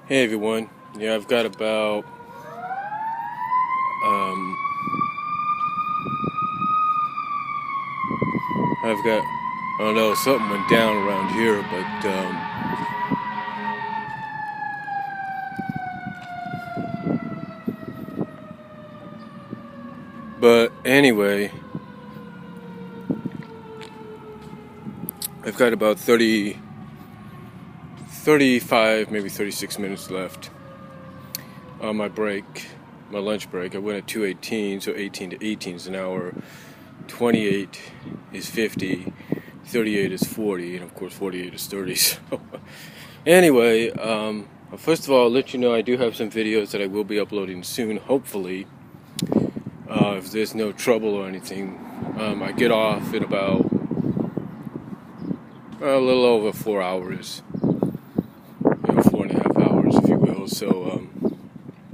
Hey everyone. Yeah, I've got about um I've got I don't know, something went down around here, but anyway, I've got about 35, maybe 36 minutes left on my break, my lunch break. I went at 2:18, so 18 to 18 is an hour. 28 is 50, 38 is 40, and of course 48 is 30. So anyway, first of all, I'll let you know I do have some videos that I will be uploading soon, hopefully, if there's no trouble or anything. I get off in about a little over 4 hours, 4.5 hours, if you will. So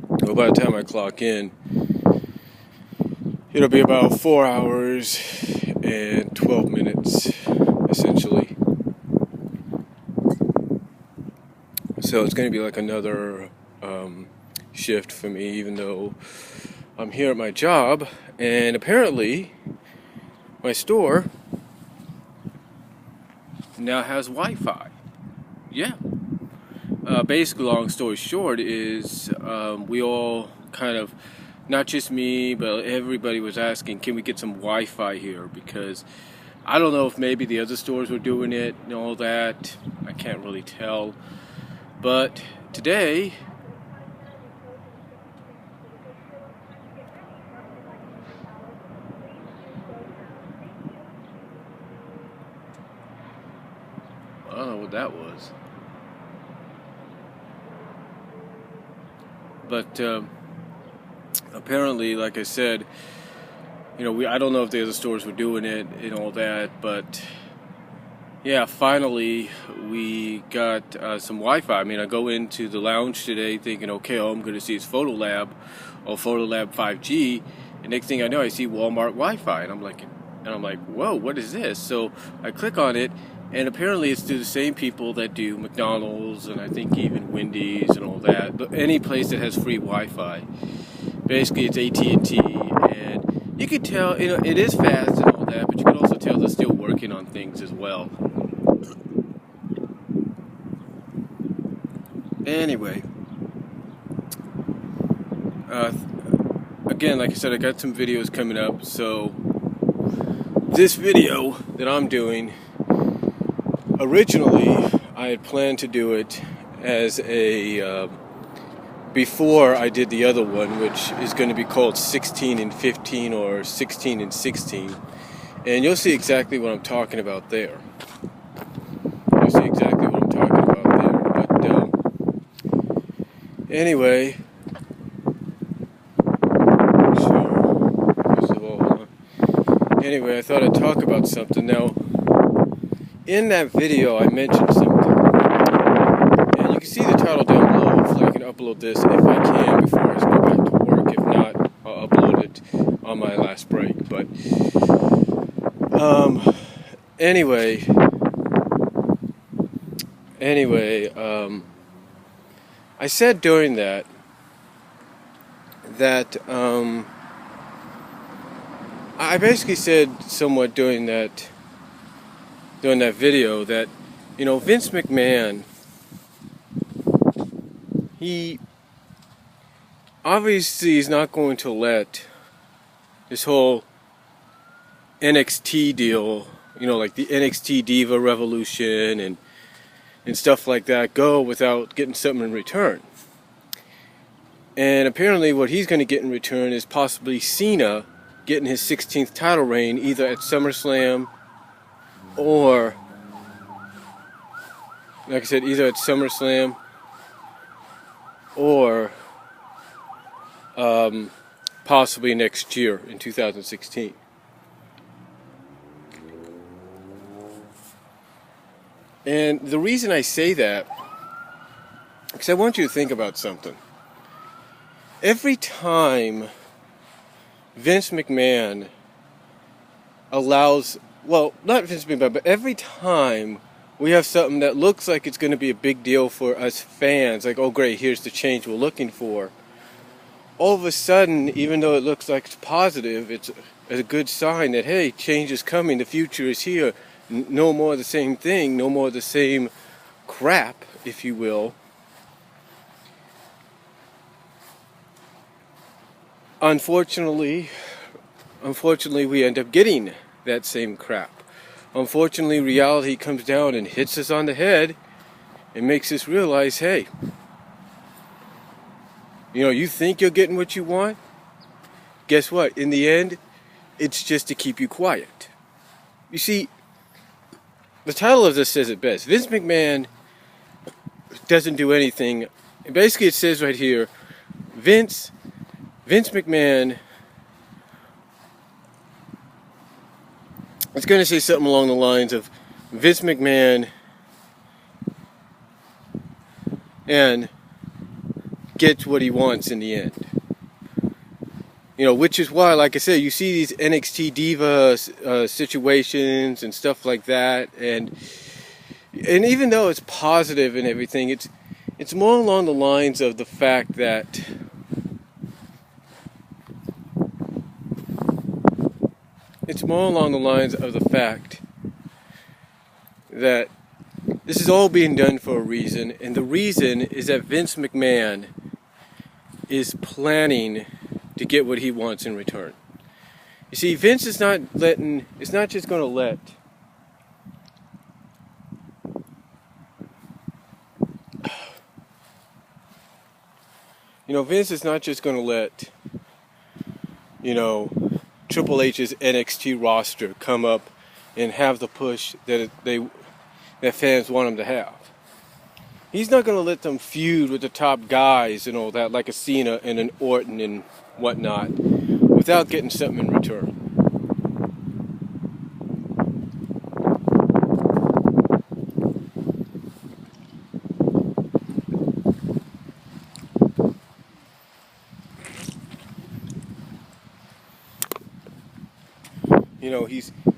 well, by the time I clock in, it'll be about 4 hours and 12 minutes, essentially. So it's going to be like another shift for me, even though I'm here at my job, and apparently my store now has Wi-Fi. Yeah. Basically, long story short is we all kind of, not just me, but everybody was asking, can we get some Wi-Fi here? Because I don't know if maybe the other stores were doing it and all that. I can't really tell. But today, I don't know what that was. But apparently, like I said, I don't know if the other stores were doing it and all that, but yeah, finally we got some Wi-Fi. I mean, I go into the lounge today thinking, okay, all I'm going to see is Photolab or Photolab 5G, and next thing I know, I see Walmart Wi-Fi, and I'm like, whoa, what is this? So I click on it, and apparently it's through the same people that do McDonald's and I think even Wendy's and all that. But any place that has free Wi-Fi, basically it's AT&T, and you can tell, it is fast and all that, but you can also tell they're still working on things as well. Anyway, again, like I said, I got some videos coming up, so this video that I'm doing, originally I had planned to do it as a before I did the other one, which is going to be called 16 and 15 or 16 and 16, and you'll see exactly what I'm talking about there. Anyway, I thought I'd talk about something. Now, in that video, I mentioned something, and you can see the title down below. Hopefully, I can upload this if I can before I go back to work. If not, I'll upload it on my last break. But anyway, I said during that I basically said somewhat during that video that, Vince McMahon, he obviously is not going to let this whole NXT deal, like the NXT Diva Revolution and stuff like that, go without getting something in return. And apparently what he's going to get in return is possibly Cena getting his 16th title reign, either at SummerSlam or, like I said, either at SummerSlam or possibly next year in 2016. And the reason I say that, because I want you to think about something. Every time Vince McMahon allows, well, not Vince McMahon, but every time we have something that looks like it's going to be a big deal for us fans, like, oh great, here's the change we're looking for. All of a sudden, even though it looks like it's positive, it's a good sign that, hey, change is coming, the future is here. No more of the same thing, no more of the same crap, if you will. Unfortunately, we end up getting that same crap. Unfortunately, reality comes down and hits us on the head and makes us realize, hey, you think you're getting what you want? Guess what? In the end, it's just to keep you quiet. You see, the title of this says it best. Vince McMahon doesn't do anything. Basically, it says right here, Vince McMahon, it's going to say something along the lines of Vince McMahon and gets what he wants in the end. Which is why, like I said, you see these NXT diva situations and stuff like that, and even though it's positive and everything, it's more along the lines of the fact that this is all being done for a reason, and the reason is that Vince McMahon is planning to get what he wants in return. You see, Vince is not just going to let Vince is not just going to let Triple H's NXT roster come up and have the push that fans want him to have. He's not going to let them feud with the top guys and all that, like a Cena and an Orton and whatnot, without getting something in return.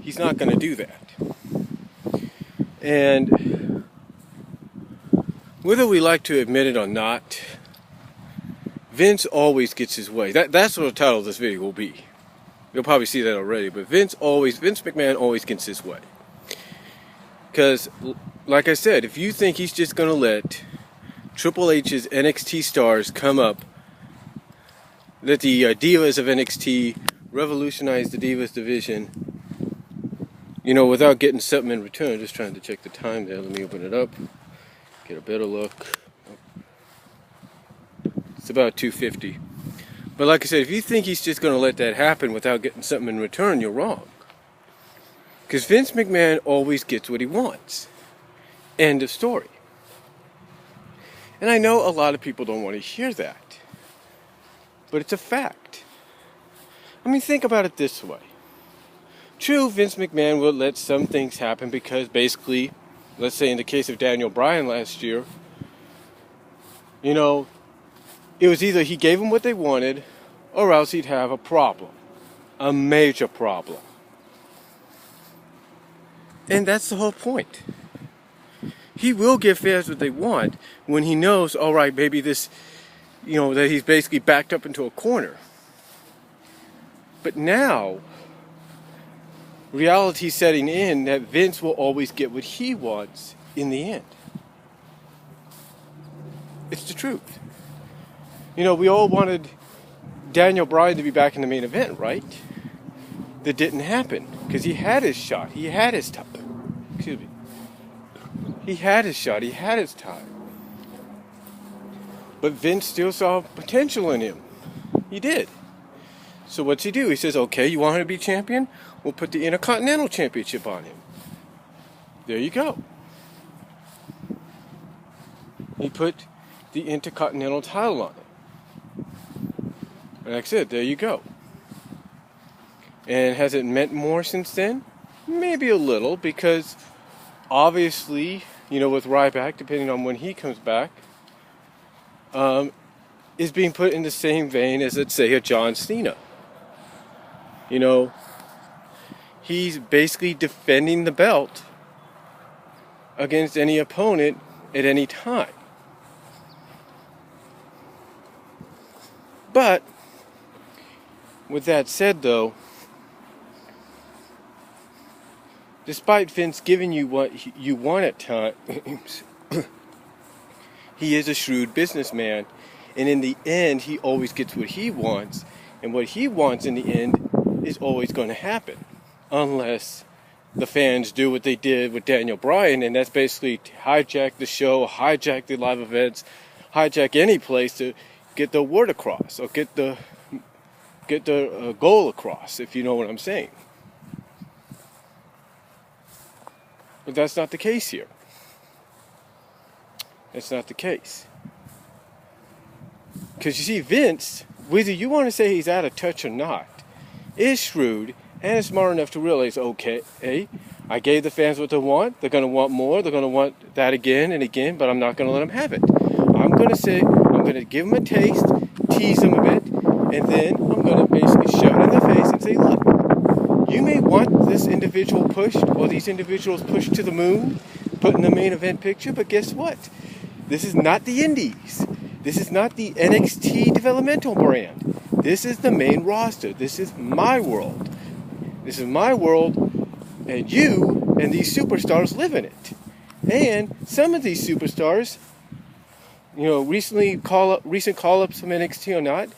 He's not going to do that. And whether we like to admit it or not, Vince always gets his way. That's what the title of this video will be. You'll probably see that already, but Vince McMahon always gets his way. Because, like I said, if you think he's just going to let Triple H's NXT stars come up, let the divas of NXT revolutionize the divas division, without getting something in return. Just trying to check the time there. Let me open it up, get a better look. It's about 2:50. But like I said, if you think he's just going to let that happen without getting something in return, you're wrong. Because Vince McMahon always gets what he wants. End of story. And I know a lot of people don't want to hear that, but it's a fact. I mean, think about it this way. True, Vince McMahon will let some things happen because basically, let's say in the case of Daniel Bryan last year, it was either he gave them what they wanted or else he'd have a problem. A major problem. And that's the whole point. He will give fans what they want when he knows, all right, maybe this, that he's basically backed up into a corner. But now, reality's setting in that Vince will always get what he wants in the end. It's the truth. We all wanted Daniel Bryan to be back in the main event, right? That didn't happen because he had his shot. He had his time. Excuse me. He had his shot. He had his time. But Vince still saw potential in him. He did. So what's he do? He says, okay, you want him to be champion? We'll put the Intercontinental Championship on him. There you go. He put the Intercontinental title on him. And like I said, there you go. And has it meant more since then? Maybe a little, because obviously, with Ryback, depending on when he comes back, is being put in the same vein as, let's say, a John Cena. He's basically defending the belt against any opponent at any time. But, with that said though, despite Vince giving you what you want at times, he is a shrewd businessman, and in the end, he always gets what he wants, and what he wants in the end is always going to happen, unless the fans do what they did with Daniel Bryan, and that's basically hijack the show, hijack the live events, hijack any place to get the word across, or get the goal across, if you know what I'm saying. But that's not the case here. That's not the case. Because you see, Vince, whether you want to say he's out of touch or not, is shrewd and is smart enough to realize, okay, hey, I gave the fans what they want. They're going to want more. They're going to want that again and again, but I'm not going to let them have it. I'm going to give them a taste, tease them a bit, and then I'm going to basically shove it in their face and say, look, you may want this individual pushed or these individuals pushed to the moon, put in the main event picture, but guess what? This is not the Indies. This is not the NXT developmental brand. This is the main roster. This is my world. This is my world, and you and these superstars live in it. And some of these superstars, recent call-ups from NXT or not,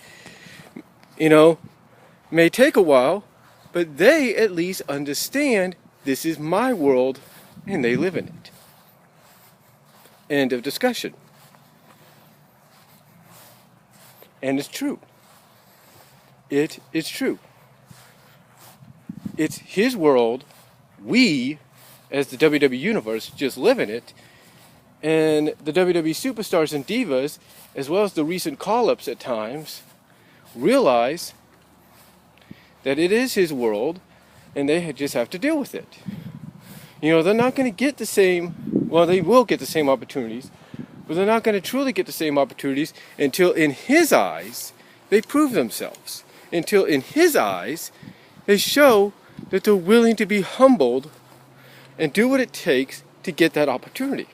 may take a while, but they at least understand this is my world and they live in it. End of discussion. And it's true. It is true. It's his world. We, as the WWE Universe, just live in it. And the WWE superstars and divas, as well as the recent call-ups at times, realize that it is his world, and they just have to deal with it. They're not going to get the same, well, they will get the same opportunities, but they're not going to truly get the same opportunities until in his eyes, they prove themselves. Until in his eyes, they show that they're willing to be humbled and do what it takes to get that opportunity.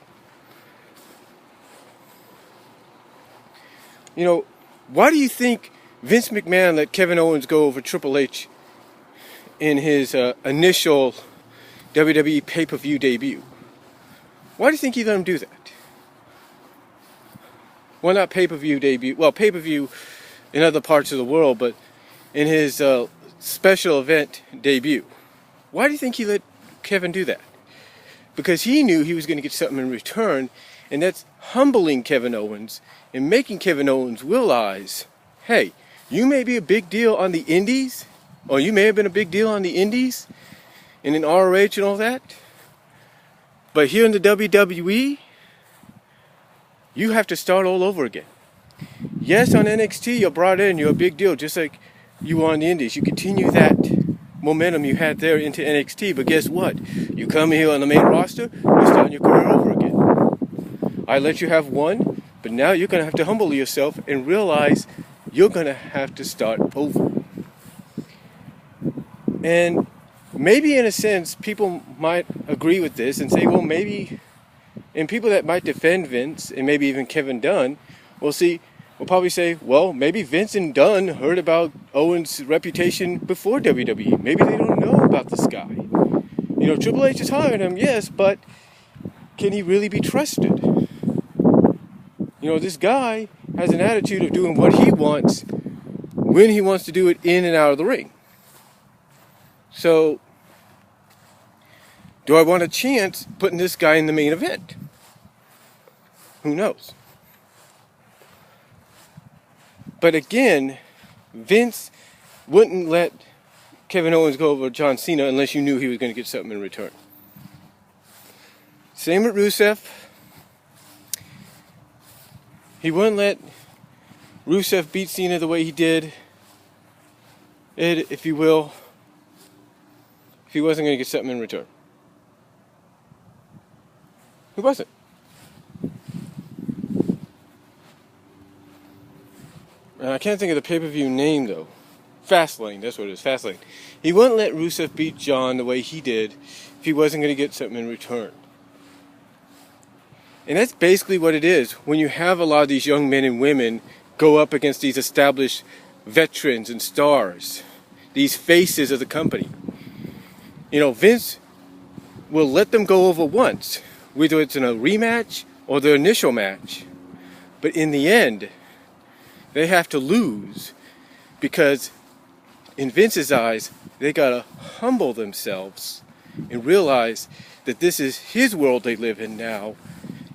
Why do you think Vince McMahon let Kevin Owens go over Triple H in his initial WWE pay-per-view debut? Why do you think he let him do that? Well, not pay-per-view debut. Well, pay-per-view in other parts of the world, but in his special event debut. Why do you think he let Kevin do that? Because he knew he was going to get something in return, and that's humbling Kevin Owens and making Kevin Owens realize, hey, you may be a big deal on the indies, or you may have been a big deal on the indies and in ROH and all that, but here in the WWE, you have to start all over again. Yes, on NXT, you're brought in, you're a big deal, just like you were on the indies. You continue that momentum you had there into NXT, but guess what? You come here on the main roster, you're starting your career over again. I let you have one, but now you're going to have to humble yourself and realize you're going to have to start over. And maybe in a sense, people might agree with this and say, well, maybe, and people that might defend Vince and maybe even Kevin Dunn will probably say, well, maybe Vince and Dunn heard about Owens' reputation before WWE. Maybe they don't know about this guy. Triple H is hiring him, yes, but can he really be trusted? This guy has an attitude of doing what he wants when he wants to do it in and out of the ring. So, do I want a chance putting this guy in the main event? Who knows? But again, Vince wouldn't let Kevin Owens go over John Cena unless you knew he was going to get something in return. Same with Rusev. He wouldn't let Rusev beat Cena the way he did, if you will, if he wasn't going to get something in return. He wasn't. I can't think of the pay-per-view name, though. Fastlane, that's what it is, Fastlane. He wouldn't let Rusev beat John the way he did if he wasn't going to get something in return. And that's basically what it is when you have a lot of these young men and women go up against these established veterans and stars, these faces of the company. You know, Vince will let them go over once, whether it's in a rematch or their initial match. But in the end, they have to lose because in Vince's eyes, they gotta humble themselves and realize that this is his world they live in now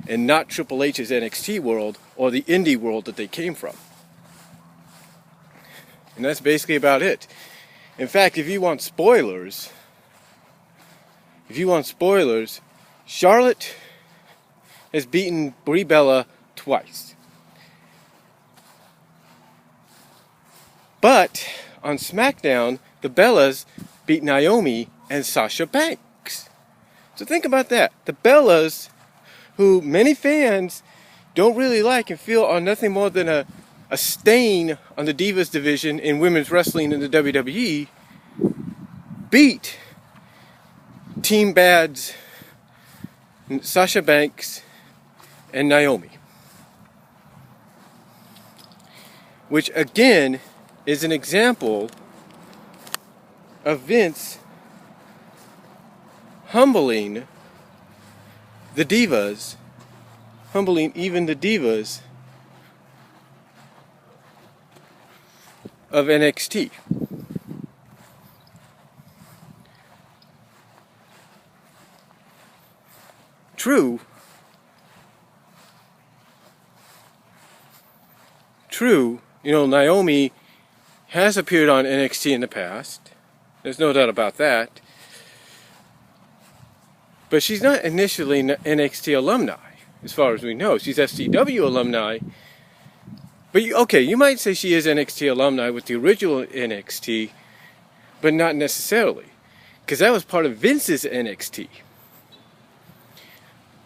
and not Triple H's NXT world or the indie world that they came from. And that's basically about it. In fact, if you want spoilers, Charlotte has beaten Brie Bella twice. But on SmackDown, the Bellas beat Naomi and Sasha Banks. So think about that. The Bellas, who many fans don't really like and feel are nothing more than a stain on the Divas division in women's wrestling in the WWE, beat Team Bad's Sasha Banks and Naomi. Which again is an example of Vince humbling the divas, humbling even the divas of NXT. True, you know, Naomi has appeared on NXT in the past. There's no doubt about that. But she's not initially an NXT alumni, as far as we know. She's SCW alumni. But you might say she is NXT alumni with the original NXT, but not necessarily, because that was part of Vince's NXT.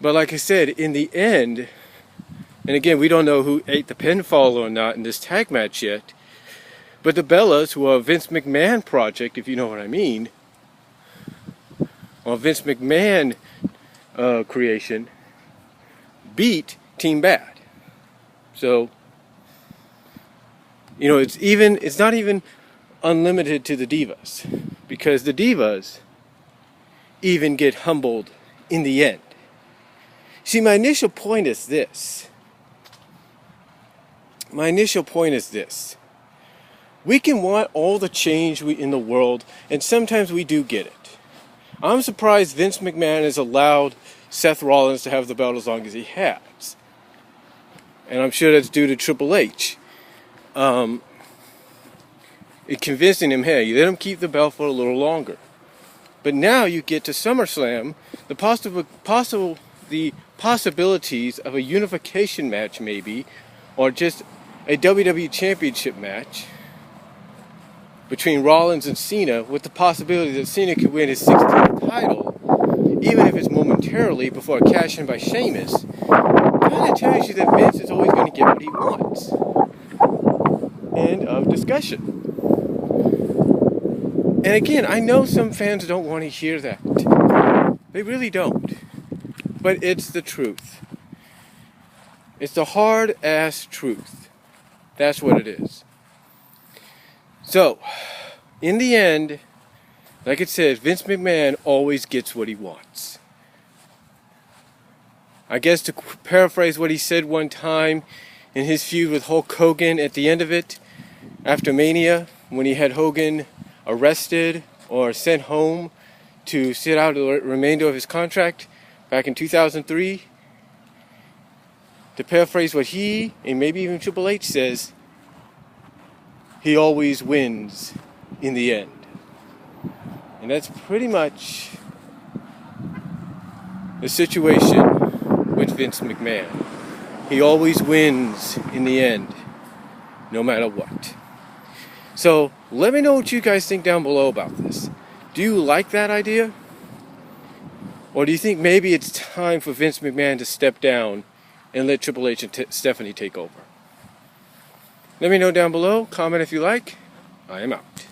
But like I said, in the end, and again, we don't know who ate the pinfall or not in this tag match yet, but the Bellas, who are a Vince McMahon project, if you know what I mean, or Vince McMahon creation, beat Team Bad. So, you know, it's not even unlimited to the divas, because the divas even get humbled in the end. See, my initial point is this. We can want all the change in the world, and sometimes we do get it. I'm surprised Vince McMahon has allowed Seth Rollins to have the belt as long as he has. And I'm sure that's due to Triple H. It convincing him, hey, you let him keep the belt for a little longer. But now you get to SummerSlam, the possibilities of a unification match maybe, or just a WWE Championship match between Rollins and Cena, with the possibility that Cena could win his 16th title, even if it's momentarily before a cash-in by Sheamus, kind of tells you that Vince is always going to get what he wants. End of discussion. And again, I know some fans don't want to hear that. They really don't. But it's the truth. It's the hard-ass truth. That's what it is. So, in the end, like it says, Vince McMahon always gets what he wants. I guess to paraphrase what he said one time in his feud with Hulk Hogan at the end of it, after Mania, when he had Hogan arrested or sent home to sit out the remainder of his contract back in 2003, to paraphrase what he, and maybe even Triple H says, he always wins in the end. And that's pretty much the situation with Vince McMahon. He always wins in the end, no matter what. So, let me know what you guys think down below about this. Do you like that idea? Or do you think maybe it's time for Vince McMahon to step down and let Triple H and Stephanie take over? Let me know down below. Comment if you like. I am out.